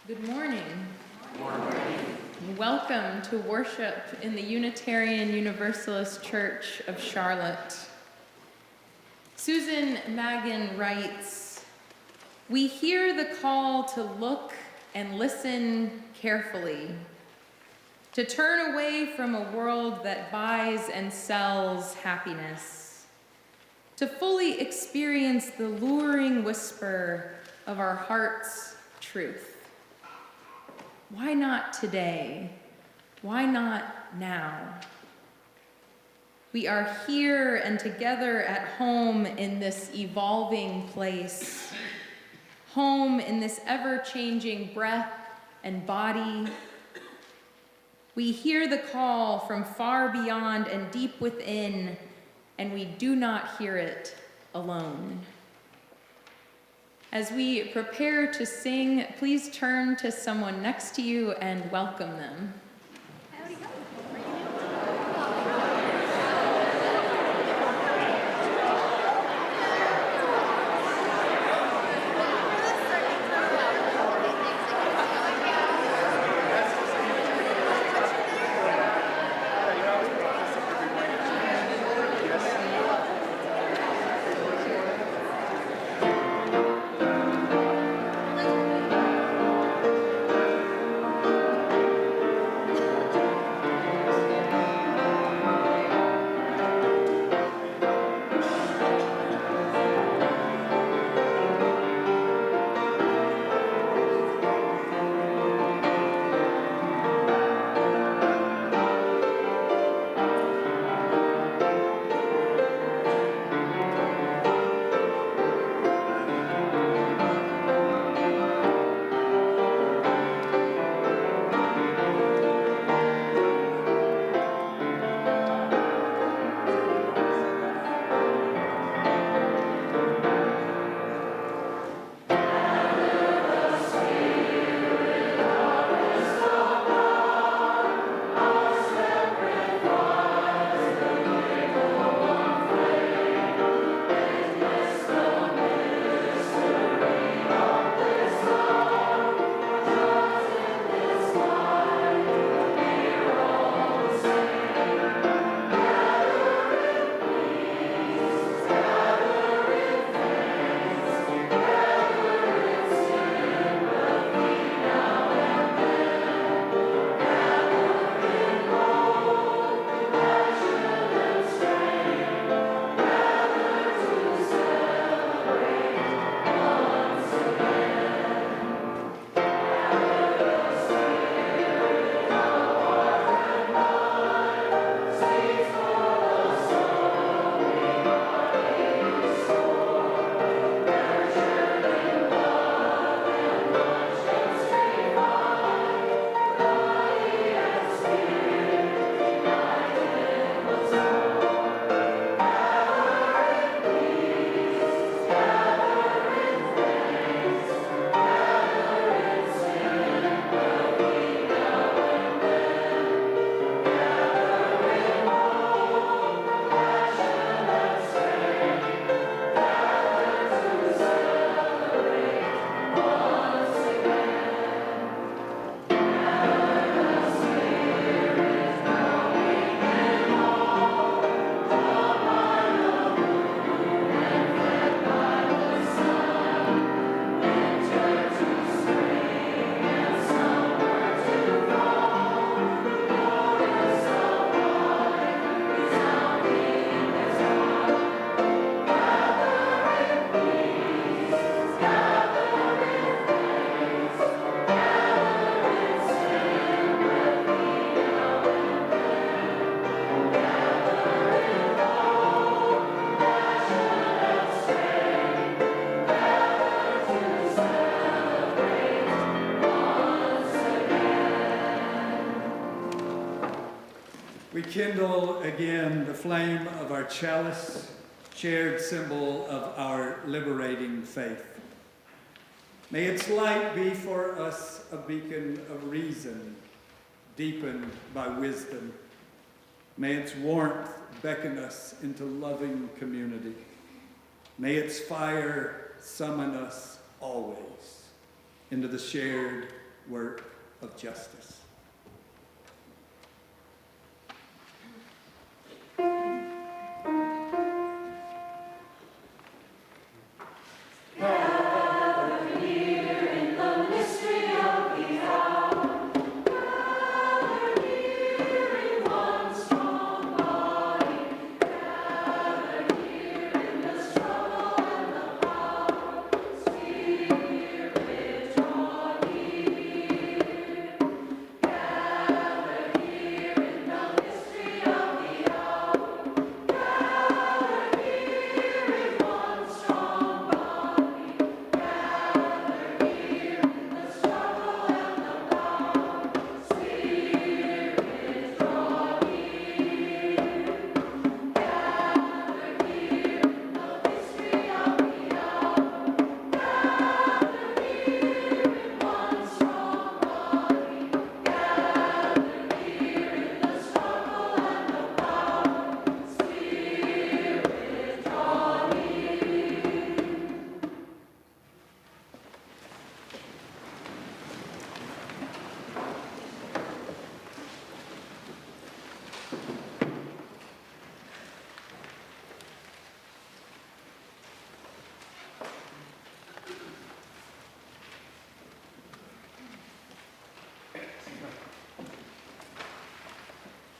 Good morning. Good morning. Welcome to worship in the Unitarian Universalist Church of Charlotte. Susan Magan writes, "We hear the call to look and listen carefully, to turn away from a world that buys and sells happiness, to fully experience the luring whisper of our heart's truth. Why not today? Why not now? We are here and together at home in this evolving place, home in this ever-changing breath and body. We hear the call from far beyond and deep within, and we do not hear it alone." As we prepare to sing, please turn to someone next to you and welcome them. We kindle again the flame of our chalice, shared symbol of our liberating faith. May its light be for us a beacon of reason, deepened by wisdom. May its warmth beckon us into loving community. May its fire summon us always into the shared work of justice.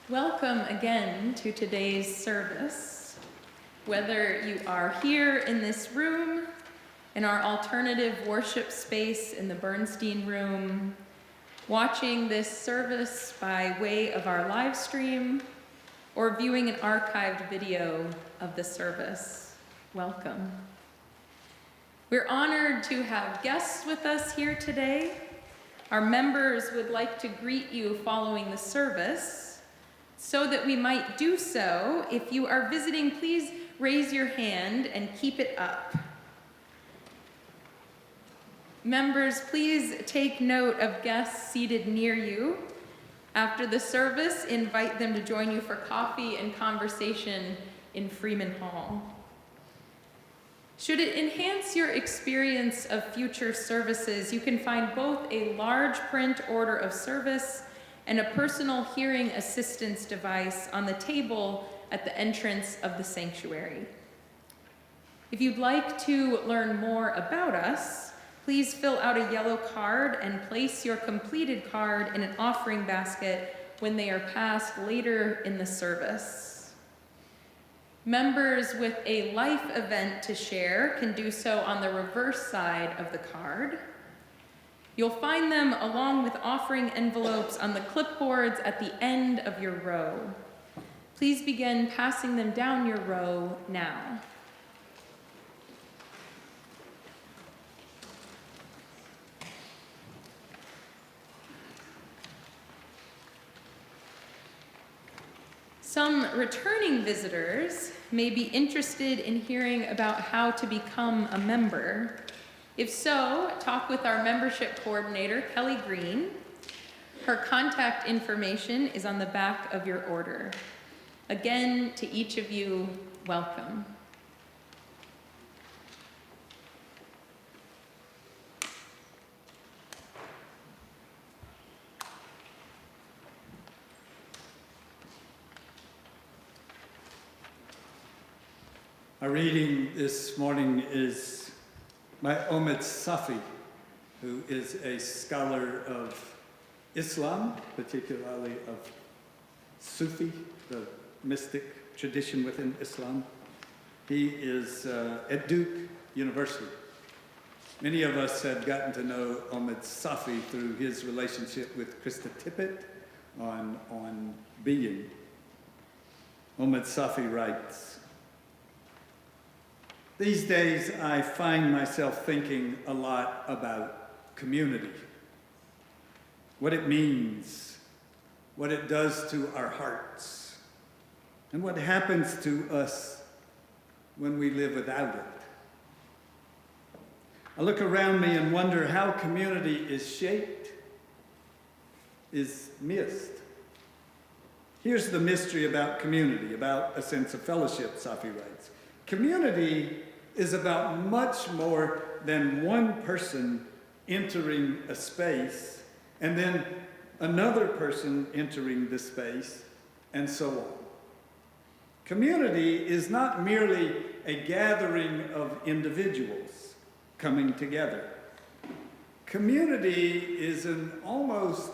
Welcome again to today's service. Whether you are here in this room, in our alternative worship space in the Bernstein Room, watching this service by way of our live stream, or viewing an archived video of the service, welcome. We're honored to have guests with us here today. Our members would like to greet you following the service. So that we might do so, if you are visiting, please raise your hand and keep it up. Members, please take note of guests seated near you. After the service, invite them to join you for coffee and conversation in Freeman Hall. Should it enhance your experience of future services, you can find both a large print order of service and a personal hearing assistance device on the table at the entrance of the sanctuary. If you'd like to learn more about us, please fill out a yellow card and place your completed card in an offering basket when they are passed later in the service. Members with a life event to share can do so on the reverse side of the card. You'll find them along with offering envelopes on the clipboards at the end of your row. Please begin passing them down your row now. Some returning visitors may be interested in hearing about how to become a member. If so, talk with our membership coordinator, Kelly Green. Her contact information is on the back of your order. Again, to each of you, welcome. Our reading this morning is by Omid Safi, who is a scholar of Islam, particularly of Sufi, the mystic tradition within Islam. He is at Duke University. Many of us have gotten to know Omid Safi through his relationship with Krista Tippett on Being. Omid Safi writes, "These days, I find myself thinking a lot about community, what it means, what it does to our hearts, and what happens to us when we live without it. I look around me and wonder how community is shaped, is missed. Here's the mystery about community, about a sense of fellowship," Safi writes. Community is about much more than one person entering a space and then another person entering the space, and so on. Community is not merely a gathering of individuals coming together. Community is an almost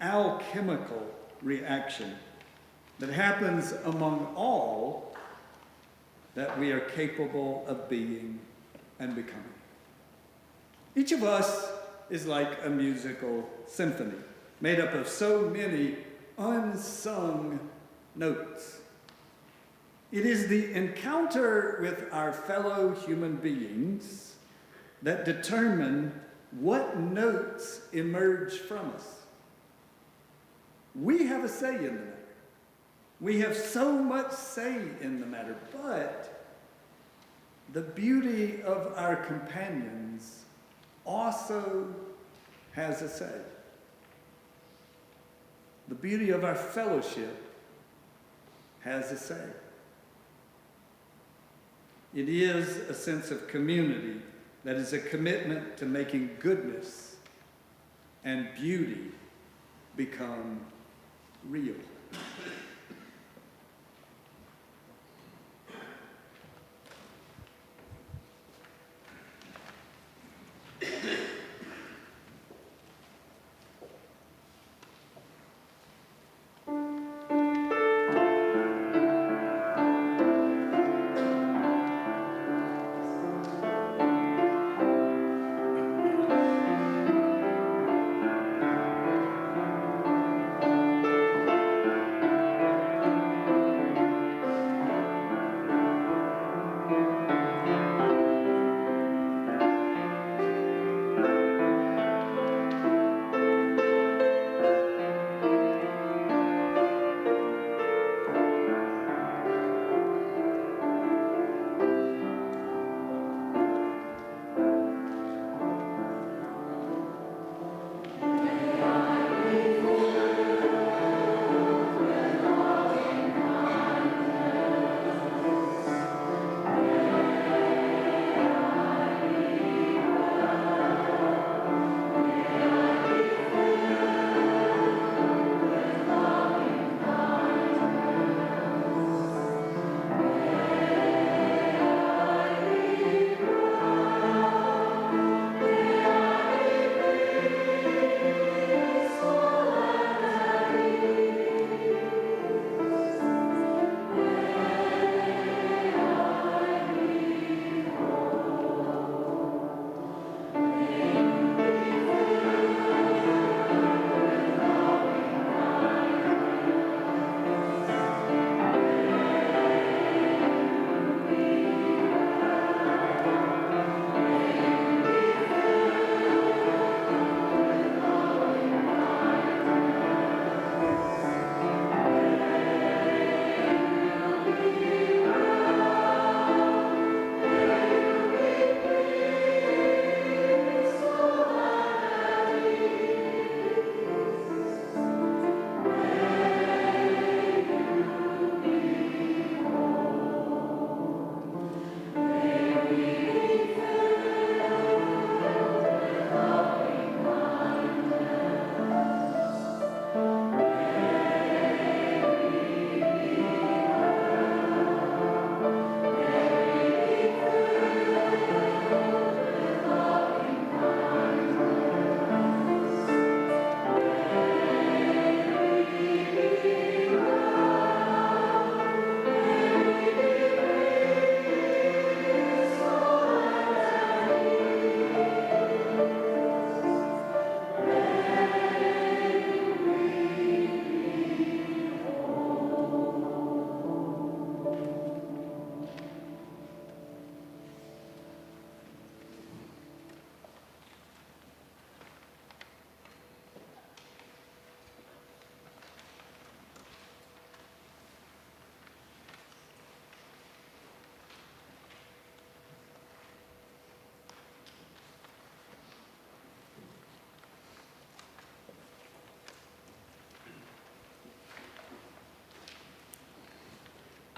alchemical reaction that happens among all that we are capable of being and becoming. Each of us is like a musical symphony made up of so many unsung notes. It is the encounter with our fellow human beings that determine what notes emerge from us. We have a say in the matter. We have so much say in the matter, but the beauty of our companions also has a say. The beauty of our fellowship has a say. It is a sense of community that is a commitment to making goodness and beauty become real.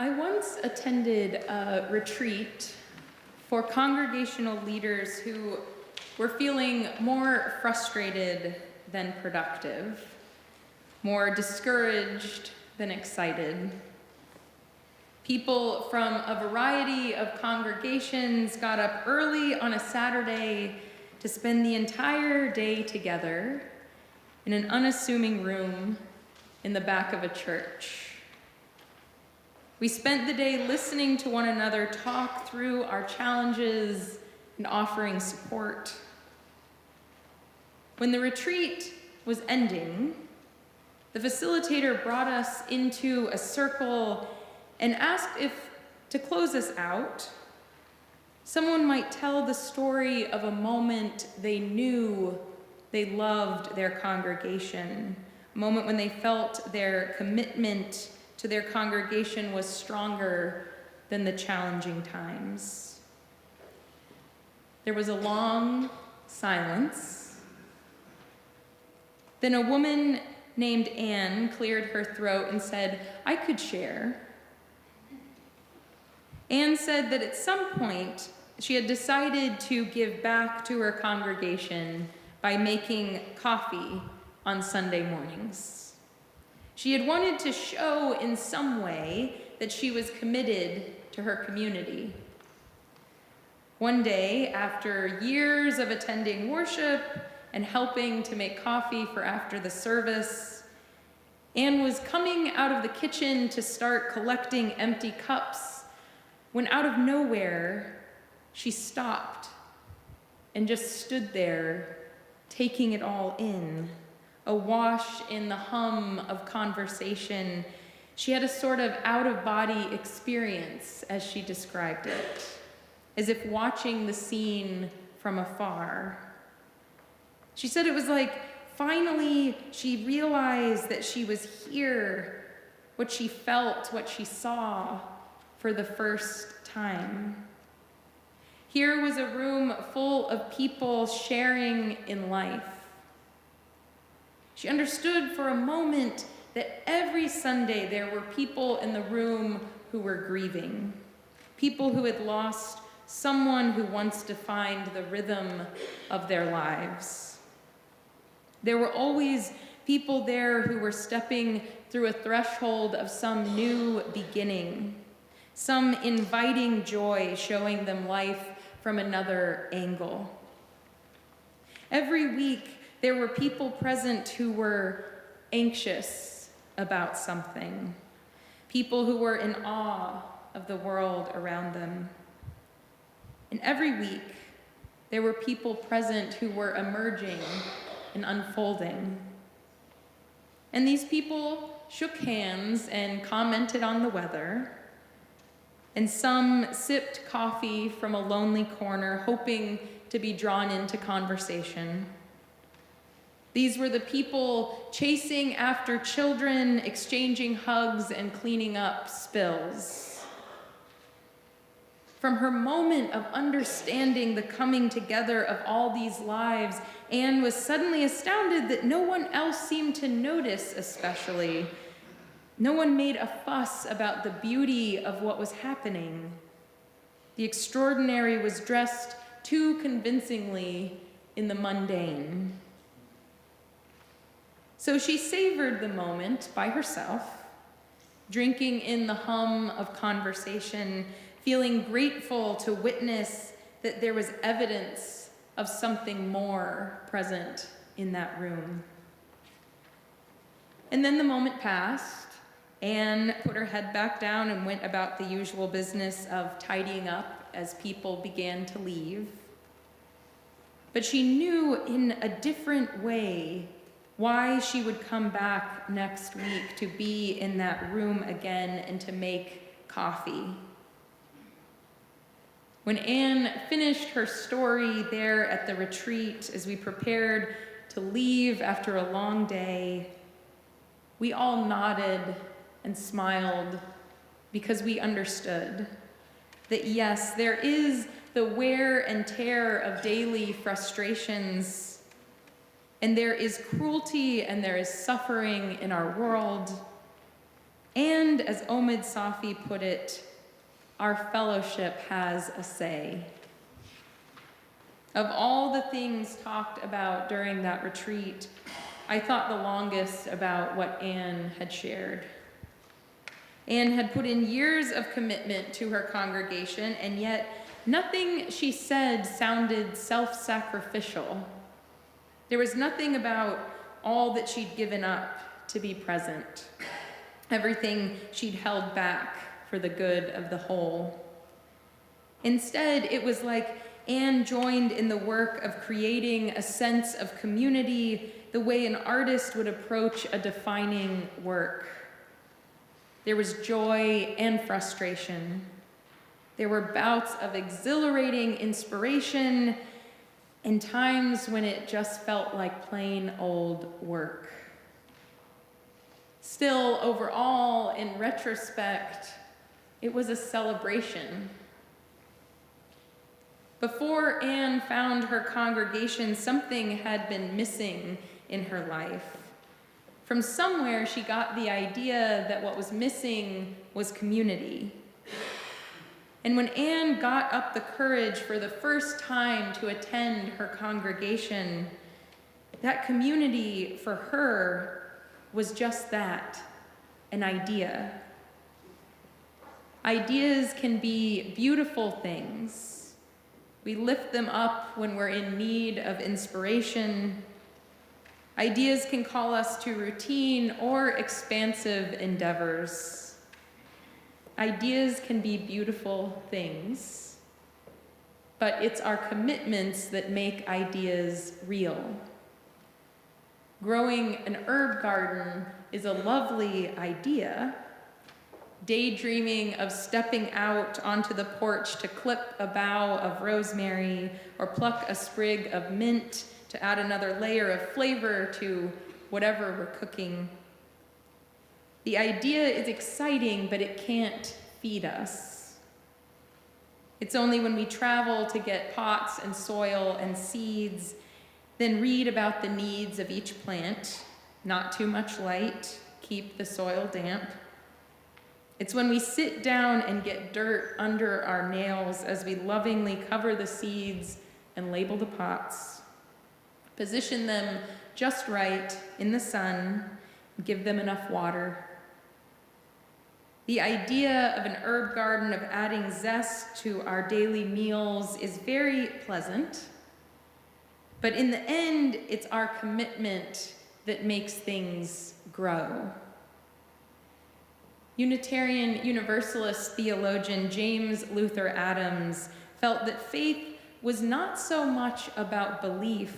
I once attended a retreat for congregational leaders who were feeling more frustrated than productive, more discouraged than excited. People from a variety of congregations got up early on a Saturday to spend the entire day together in an unassuming room in the back of a church. We spent the day listening to one another talk through our challenges and offering support. When the retreat was ending, the facilitator brought us into a circle and asked if, to close us out, someone might tell the story of a moment they knew they loved their congregation, a moment when they felt their commitment to their congregation was stronger than the challenging times. There was a long silence. Then a woman named Anne cleared her throat and said, "I could share." Anne said that at some point she had decided to give back to her congregation by making coffee on Sunday mornings. She had wanted to show in some way that she was committed to her community. One day, after years of attending worship and helping to make coffee for after the service, Anne was coming out of the kitchen to start collecting empty cups when out of nowhere, she stopped and just stood there, taking it all in, awash in the hum of conversation. She had a sort of out-of-body experience, as she described it, as if watching the scene from afar. She said it was like finally she realized that she was here, what she felt, what she saw for the first time. Here was a room full of people sharing in life. She understood for a moment that every Sunday there were people in the room who were grieving, people who had lost someone who once defined the rhythm of their lives. There were always people there who were stepping through a threshold of some new beginning, some inviting joy showing them life from another angle. Every week, there were people present who were anxious about something, people who were in awe of the world around them. And every week, there were people present who were emerging and unfolding. And these people shook hands and commented on the weather, and some sipped coffee from a lonely corner, hoping to be drawn into conversation. These were the people chasing after children, exchanging hugs, and cleaning up spills. From her moment of understanding the coming together of all these lives, Anne was suddenly astounded that no one else seemed to notice especially. No one made a fuss about the beauty of what was happening. The extraordinary was dressed too convincingly in the mundane. So she savored the moment by herself, drinking in the hum of conversation, feeling grateful to witness that there was evidence of something more present in that room. And then the moment passed. Anne put her head back down and went about the usual business of tidying up as people began to leave. But she knew in a different way why she would come back next week to be in that room again and to make coffee. When Anne finished her story there at the retreat, as we prepared to leave after a long day, we all nodded and smiled because we understood that yes, there is the wear and tear of daily frustrations, and there is cruelty and there is suffering in our world. And as Omid Safi put it, our fellowship has a say. Of all the things talked about during that retreat, I thought the longest about what Anne had shared. Anne had put in years of commitment to her congregation, and yet nothing she said sounded self-sacrificial. There was nothing about all that she'd given up to be present, everything she'd held back for the good of the whole. Instead, it was like Anne joined in the work of creating a sense of community the way an artist would approach a defining work. There was joy and frustration. There were bouts of exhilarating inspiration and times when it just felt like plain old work. Still, overall, in retrospect, it was a celebration. Before Anne found her congregation, something had been missing in her life. From somewhere, she got the idea that what was missing was community. And when Anne got up the courage for the first time to attend her congregation, that community for her was just that, an idea. Ideas can be beautiful things. We lift them up when we're in need of inspiration. Ideas can call us to routine or expansive endeavors. Ideas can be beautiful things, but it's our commitments that make ideas real. Growing an herb garden is a lovely idea. Daydreaming of stepping out onto the porch to clip a bough of rosemary or pluck a sprig of mint to add another layer of flavor to whatever we're cooking. The idea is exciting, but it can't feed us. It's only when we travel to get pots and soil and seeds, then read about the needs of each plant, not too much light, keep the soil damp. It's when we sit down and get dirt under our nails as we lovingly cover the seeds and label the pots, position them just right in the sun, and give them enough water. The idea of an herb garden, of adding zest to our daily meals, is very pleasant, but in the end, it's our commitment that makes things grow. Unitarian Universalist theologian James Luther Adams felt that faith was not so much about belief,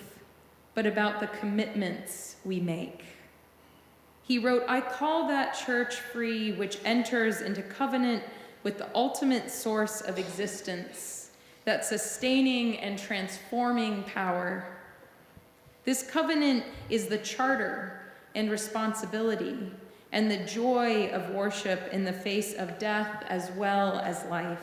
but about the commitments we make. He wrote, "I call that church free which enters into covenant with the ultimate source of existence, that sustaining and transforming power. This covenant is the charter and responsibility and the joy of worship in the face of death as well as life.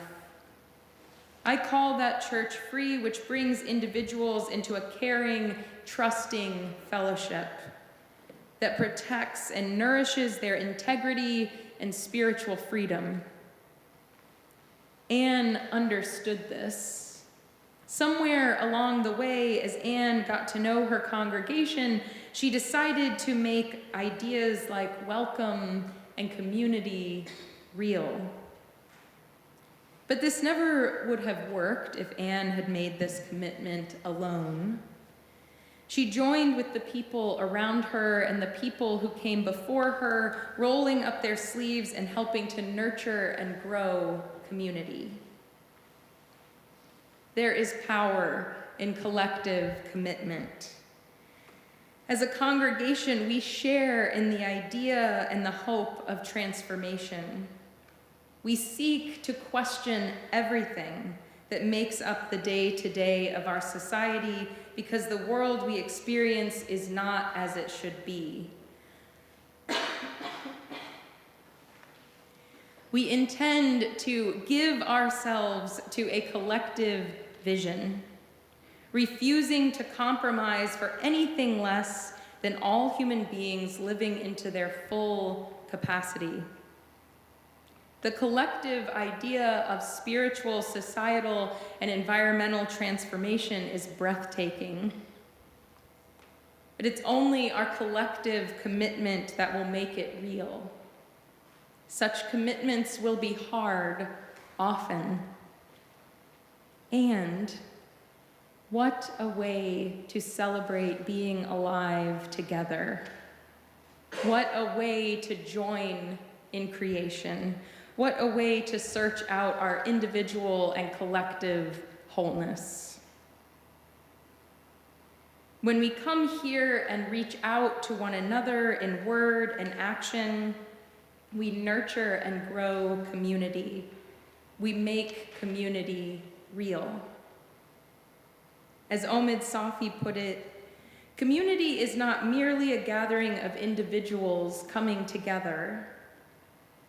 I call that church free which brings individuals into a caring, trusting fellowship that protects and nourishes their integrity and spiritual freedom." Anne understood this. Somewhere along the way, as Anne got to know her congregation, she decided to make ideas like welcome and community real. But this never would have worked if Anne had made this commitment alone. She joined with the people around her and the people who came before her, rolling up their sleeves and helping to nurture and grow community. There is power in collective commitment. As a congregation, we share in the idea and the hope of transformation. We seek to question everything that makes up the day-to-day of our society because the world we experience is not as it should be. We intend to give ourselves to a collective vision, refusing to compromise for anything less than all human beings living into their full capacity. The collective idea of spiritual, societal, and environmental transformation is breathtaking. but it's only our collective commitment that will make it real. Such commitments will be hard, often. And what a way to celebrate being alive together. What a way to join in creation. What a way to search out our individual and collective wholeness. When we come here and reach out to one another in word and action, we nurture and grow community. We make community real. As Omid Safi put it, community is not merely a gathering of individuals coming together.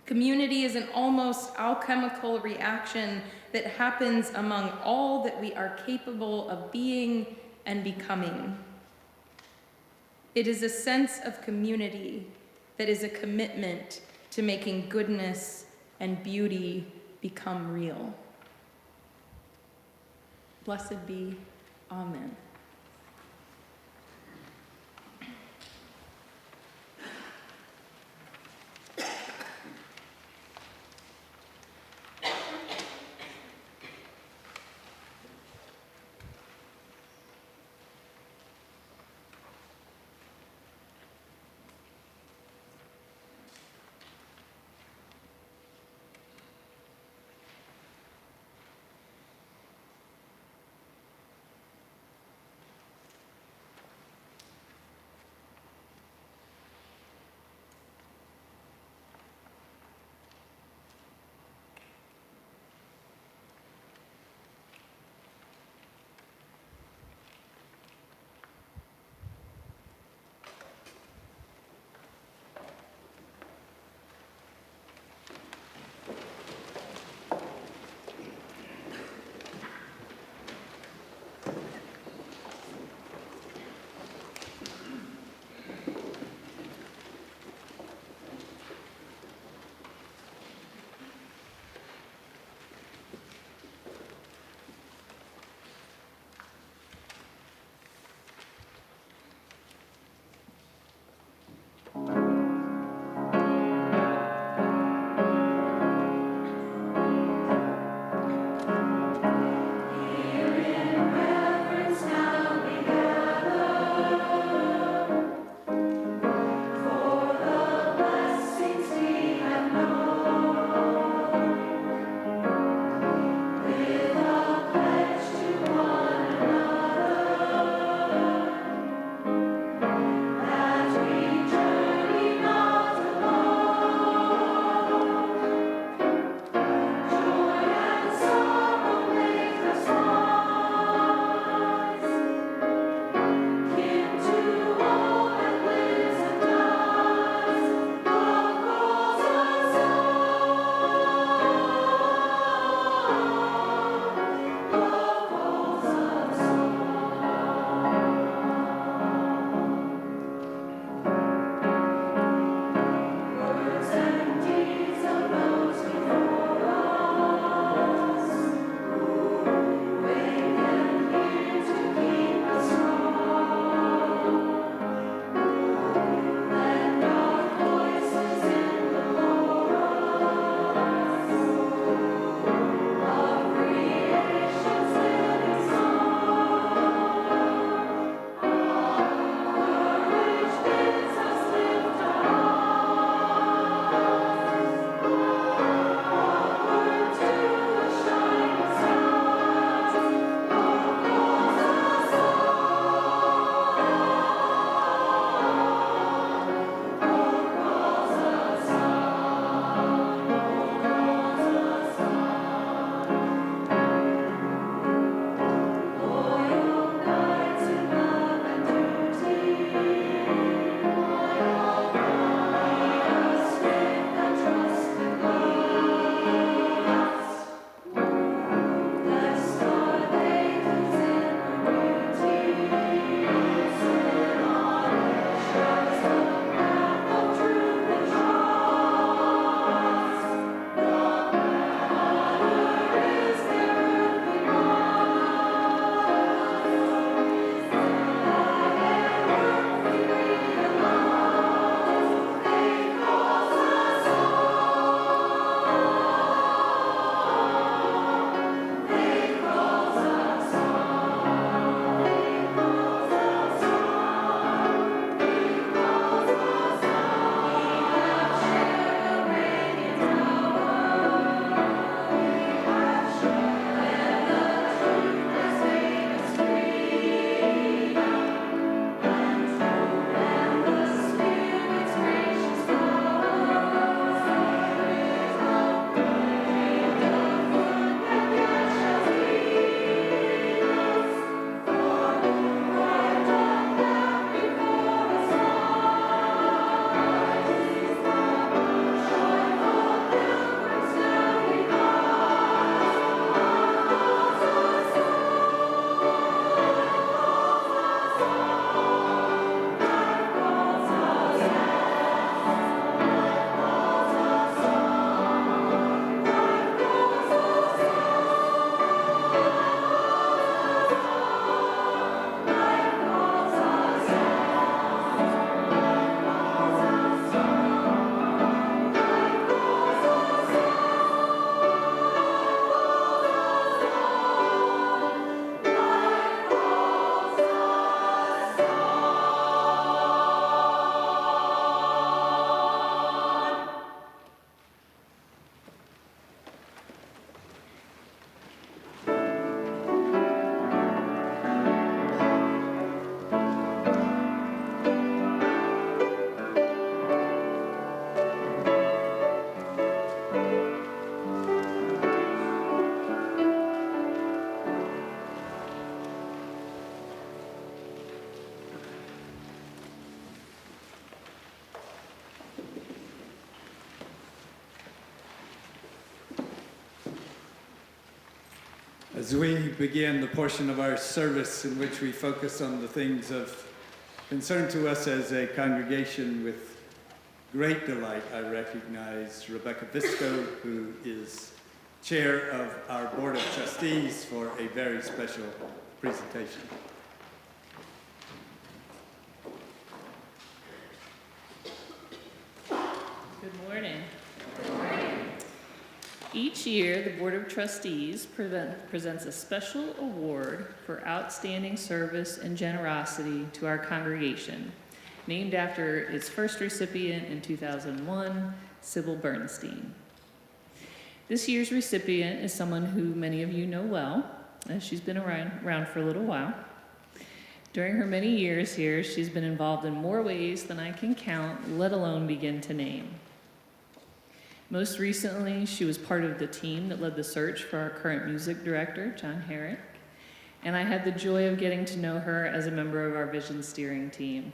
Community is an almost alchemical reaction that happens among all that we are capable of being and becoming. It is a sense of community that is a commitment to making goodness and beauty become real. Blessed be. Amen. As we begin the portion of our service in which we focus on the things of concern to us as a congregation, with great delight I recognize Rebecca Visco, who is chair of our Board of Trustees, for a very special presentation. Good morning. Each year, the Board of Trustees presents a special award for outstanding service and generosity to our congregation, named after its first recipient in 2001, Sybil Bernstein. This year's recipient is someone who many of you know well, as she's been around for a little while. During her many years here, she's been involved in more ways than I can count, let alone begin to name. Most recently, she was part of the team that led the search for our current music director, John Herrick, and I had the joy of getting to know her as a member of our vision steering team.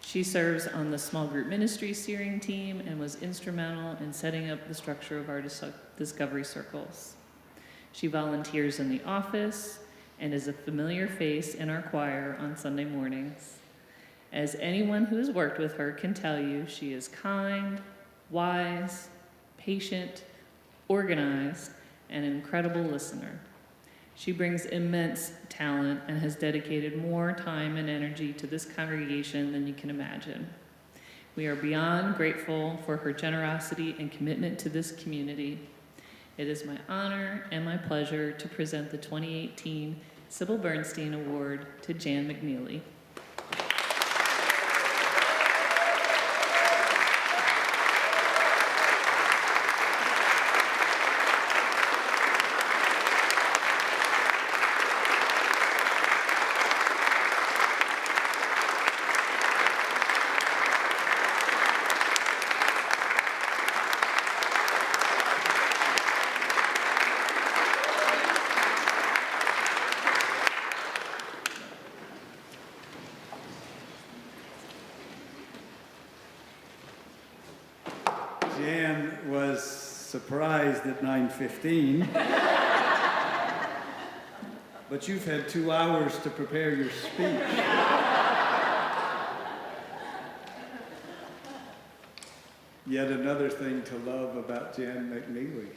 She serves on the small group ministry steering team and was instrumental in setting up the structure of our discovery circles. She volunteers in the office and is a familiar face in our choir on Sunday mornings. As anyone who has worked with her can tell you, she is kind, wise, patient, organized, and an incredible listener. She brings immense talent and has dedicated more time and energy to this congregation than you can imagine. We are beyond grateful for her generosity and commitment to this community. It is my honor and my pleasure to present the 2018 Sybil Bernstein Award to Jan McNeely. Jan was surprised at 9:15, but you've had 2 hours to prepare your speech. Yet another thing to love about Jan McNeely.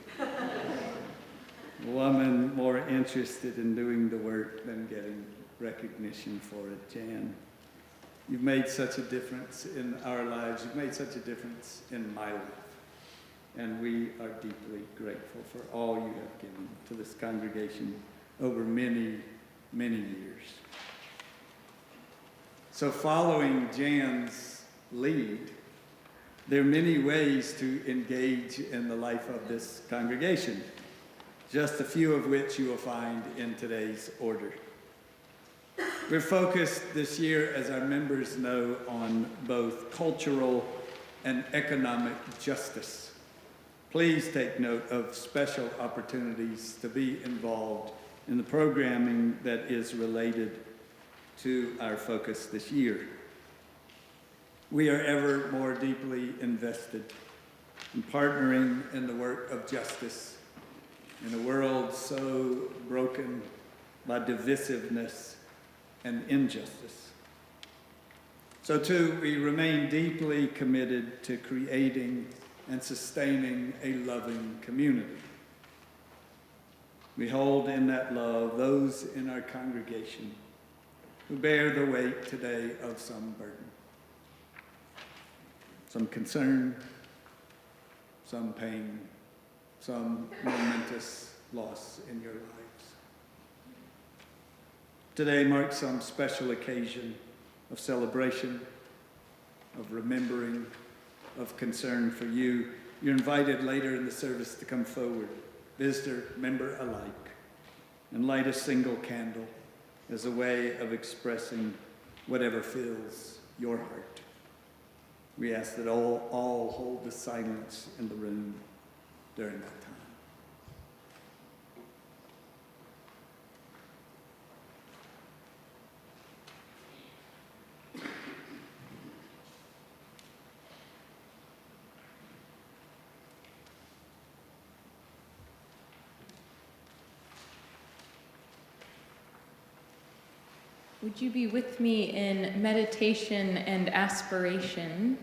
A woman more interested in doing the work than getting recognition for it. Jan, you've made such a difference in our lives. You've made such a difference in my life. And we are deeply grateful for all you have given to this congregation over many, many years. So following Jan's lead, there are many ways to engage in the life of this congregation, just a few of which you will find in today's order. We're focused this year, as our members know, on both cultural and economic justice. Please take note of special opportunities to be involved in the programming that is related to our focus this year. We are ever more deeply invested in partnering in the work of justice in a world so broken by divisiveness and injustice. So too, we remain deeply committed to creating and sustaining a loving community. We hold in that love those in our congregation who bear the weight today of some burden, some concern, some pain, some momentous loss in your lives. Today marks some special occasion of celebration, of remembering, of concern for you. You're invited later in the service to come forward, visitor, member alike, and light a single candle as a way of expressing whatever fills your heart. We ask that all hold the silence in the room during that time. Would you be with me in meditation and aspiration?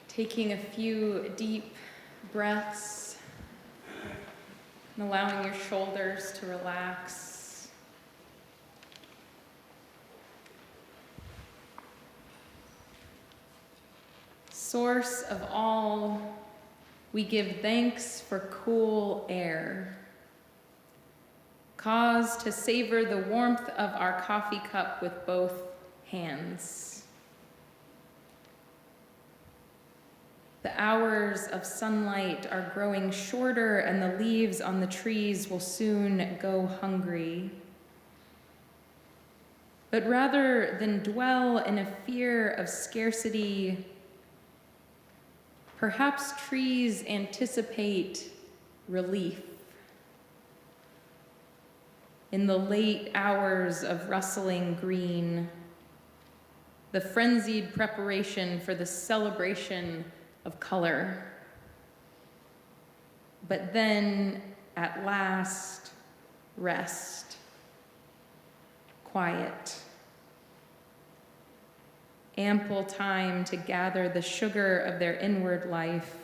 Taking a few deep breaths and allowing your shoulders to relax. Source of all, we give thanks for cool air. Cause to savor the warmth of our coffee cup with both hands. The hours of sunlight are growing shorter, and the leaves on the trees will soon go hungry. But rather than dwell in a fear of scarcity, perhaps trees anticipate relief. In the late hours of rustling green, the frenzied preparation for the celebration of color. But then, at last, rest, quiet. Ample time to gather the sugar of their inward life,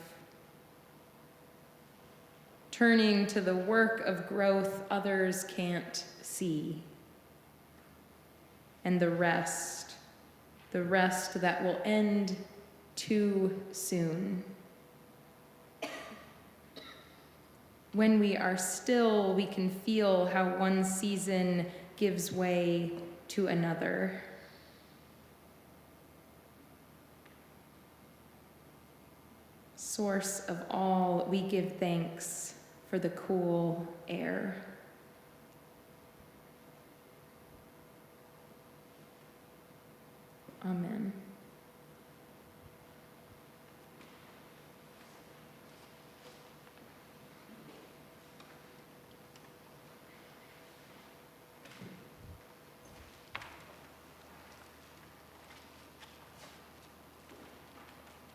turning to the work of growth others can't see. And the rest that will end too soon. When we are still, we can feel how one season gives way to another. Source of all, we give thanks for the cool air. Amen.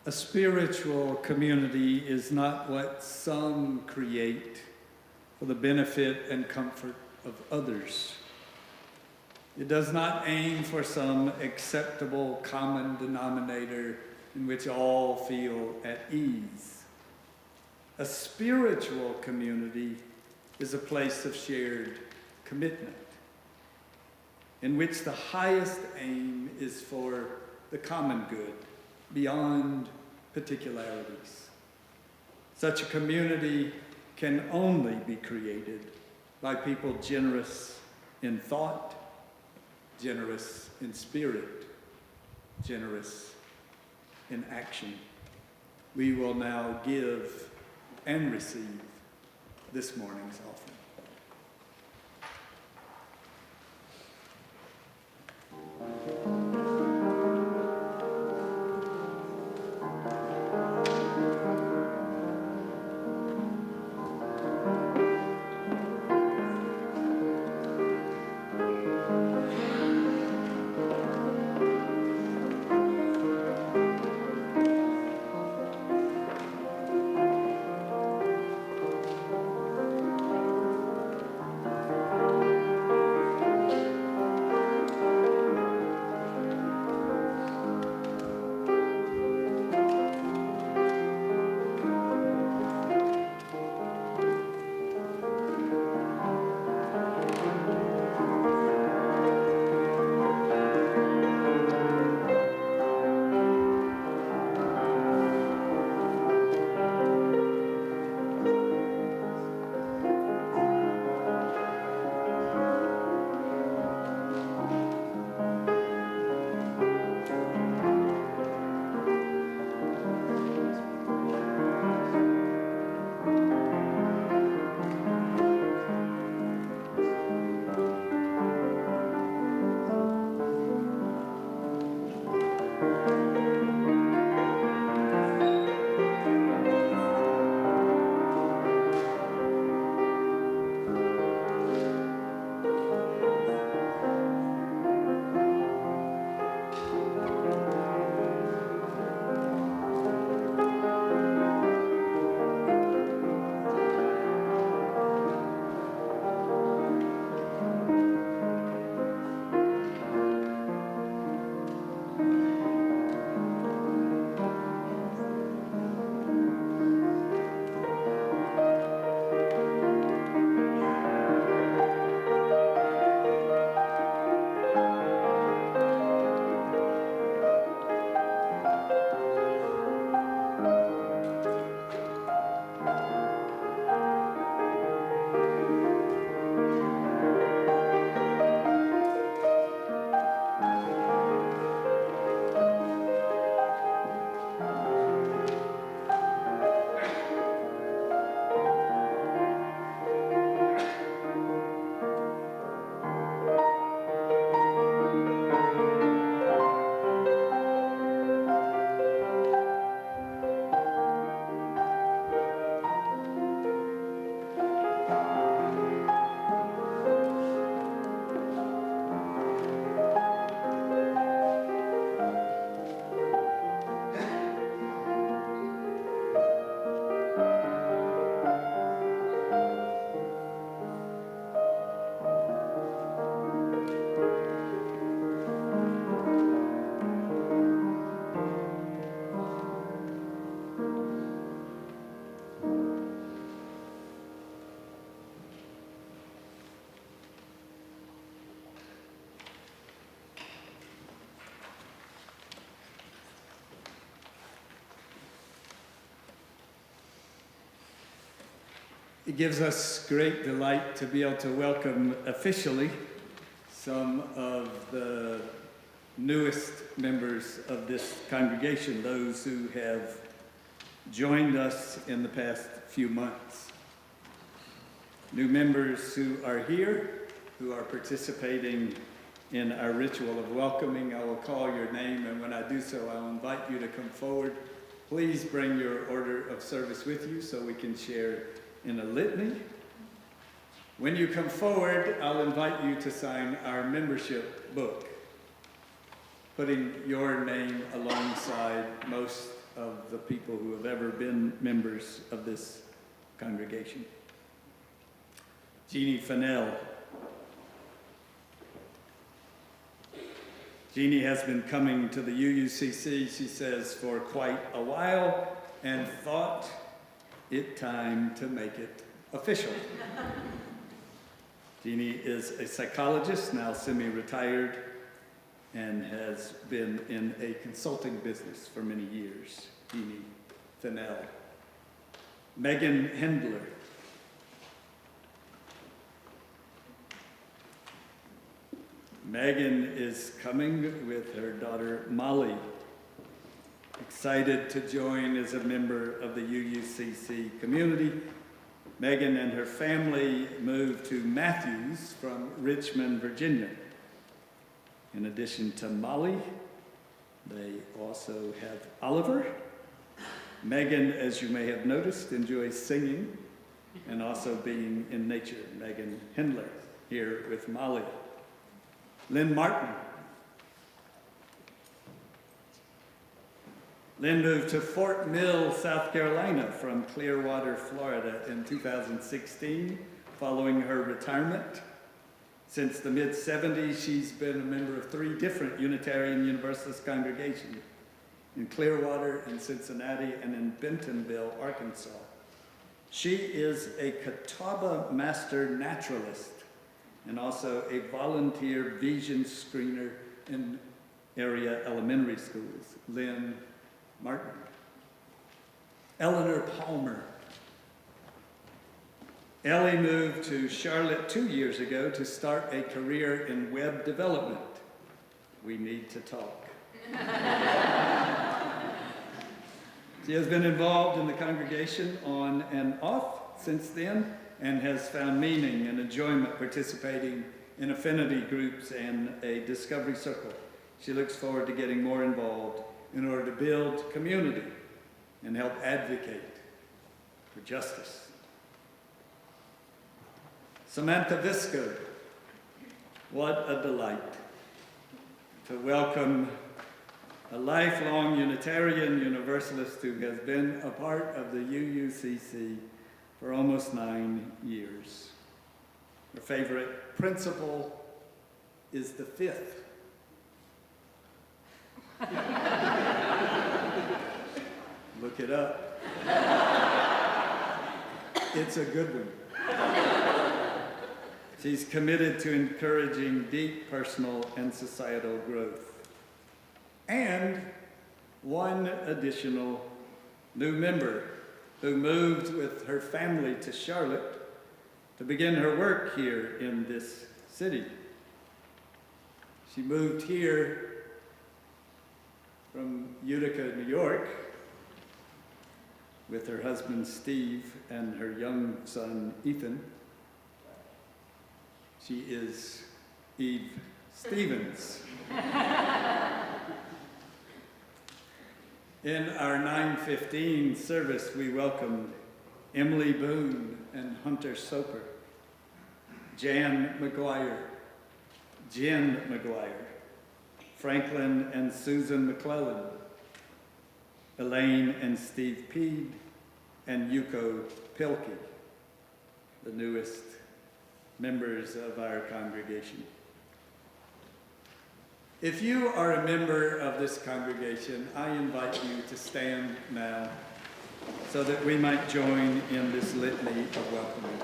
A spiritual community is not what some create for the benefit and comfort of others. It does not aim for some acceptable common denominator in which all feel at ease. A spiritual community is a place of shared commitment, in which the highest aim is for the common good, beyond particularities. Such a community can only be created by people generous in thought, generous in spirit, generous in action. We will now give and receive this morning's offering. It gives us great delight to be able to welcome officially some of the newest members of this congregation, those who have joined us in the past few months. New members who are here, who are participating in our ritual of welcoming, I will call your name, and when I do so, I'll invite you to come forward. Please bring your order of service with you so we can share in a litany. When you come forward, I'll invite you to sign our membership book, putting your name alongside most of the people who have ever been members of this congregation. Jeannie Fennell. Jeannie has been coming to the UUCC, she says, for quite a while and thought it time to make it official. Jeannie is a psychologist, now semi-retired, and has been in a consulting business for many years. Jeannie Fennell. Megan Hendler. Megan is coming with her daughter Molly, excited to join as a member of the UUCC community. Megan and her family moved to Matthews from Richmond, Virginia. In addition to Molly, they also have Oliver. Megan, as you may have noticed, enjoys singing and also being in nature. Megan Hendler here with Molly. Lynn Martin. Lynn moved to Fort Mill, South Carolina from Clearwater, Florida in 2016 following her retirement. Since the mid-70s, she's been a member of 3 different Unitarian Universalist congregations in Clearwater, in Cincinnati, and in Bentonville, Arkansas. She is a Catawba Master Naturalist and also a volunteer vision screener in area elementary schools. Lynn Martin. Eleanor Palmer. Ellie moved to Charlotte 2 years ago to start a career in web development. We need to talk. She has been involved in the congregation on and off since then, and has found meaning and enjoyment participating in affinity groups and a discovery circle. She looks forward to getting more involved in order to build community and help advocate for justice. Samantha Visco, what a delight to welcome a lifelong Unitarian Universalist who has been a part of the UUCC for almost 9 years. Her favorite principle is the 5th. Look it up. It's a good one. She's committed to encouraging deep personal and societal growth. And one additional new member who moved with her family to Charlotte to begin her work here in this city. She moved here from Utica, New York, with her husband Steve and her young son Ethan. She is Eve Stevens. In our 9:15 service, we welcomed Emily Boone and Hunter Soper, Jan McGuire, Jen McGuire, Franklin and Susan McClellan, Elaine and Steve Peed, and Yuko Pilkey, the newest members of our congregation. If you are a member of this congregation, I invite you to stand now so that we might join in this litany of welcoming.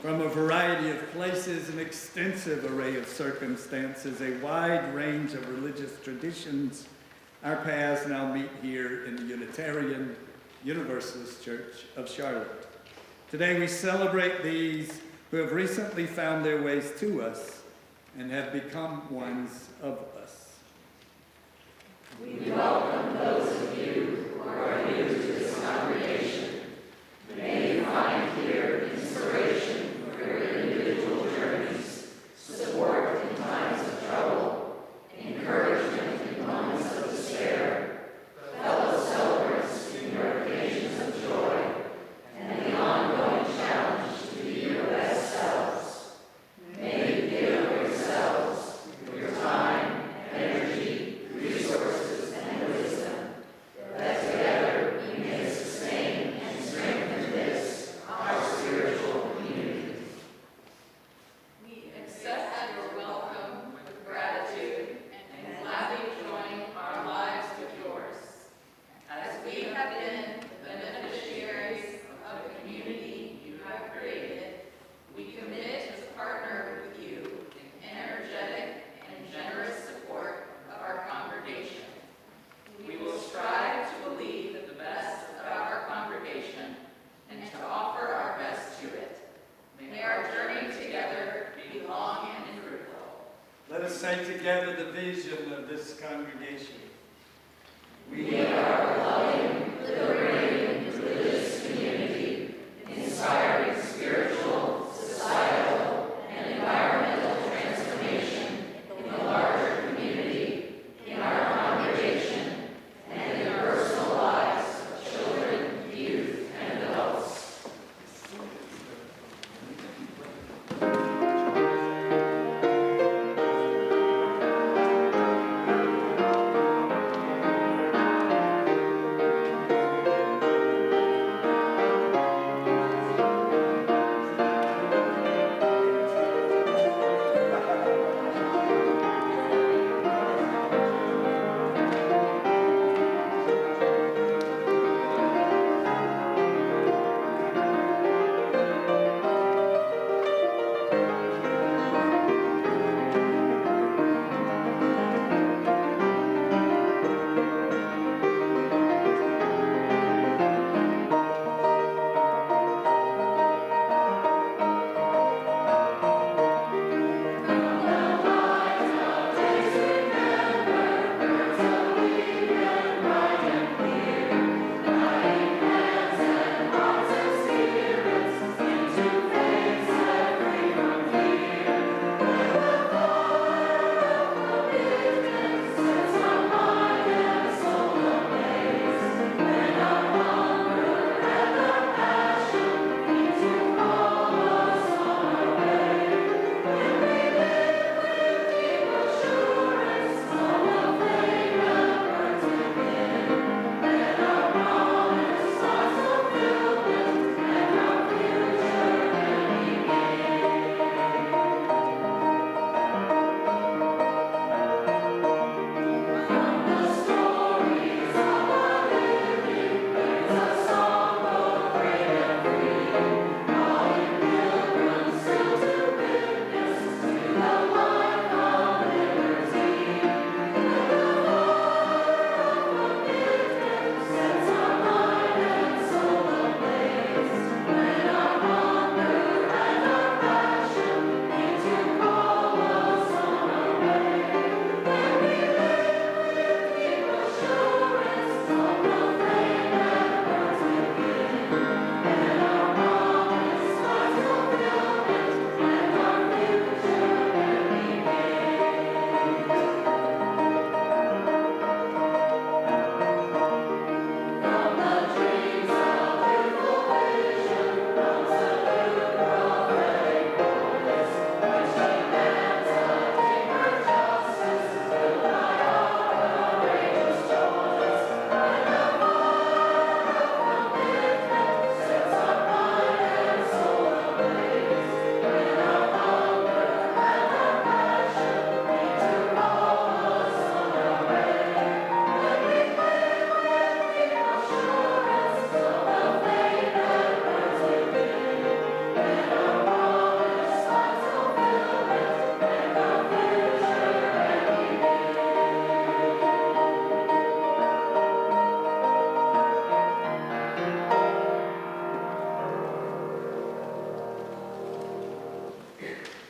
From a variety of places, an extensive array of circumstances, a wide range of religious traditions, our paths now meet here in the Unitarian Universalist Church of Charlotte. Today we celebrate these who have recently found their ways to us and have become ones of us. We welcome those of you who are new to this congregation. May you find here inspiration for your individual journeys, support in times of trouble, encouragement in moments of despair, fellow celebrants in your occasions of joy, and the ongoing challenge to be your best selves. May you give of yourselves, your time, energy, resources, and wisdom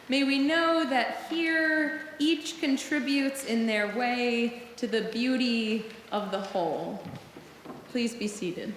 May we know that here each contributes in their way to the beauty of the whole. Please be seated.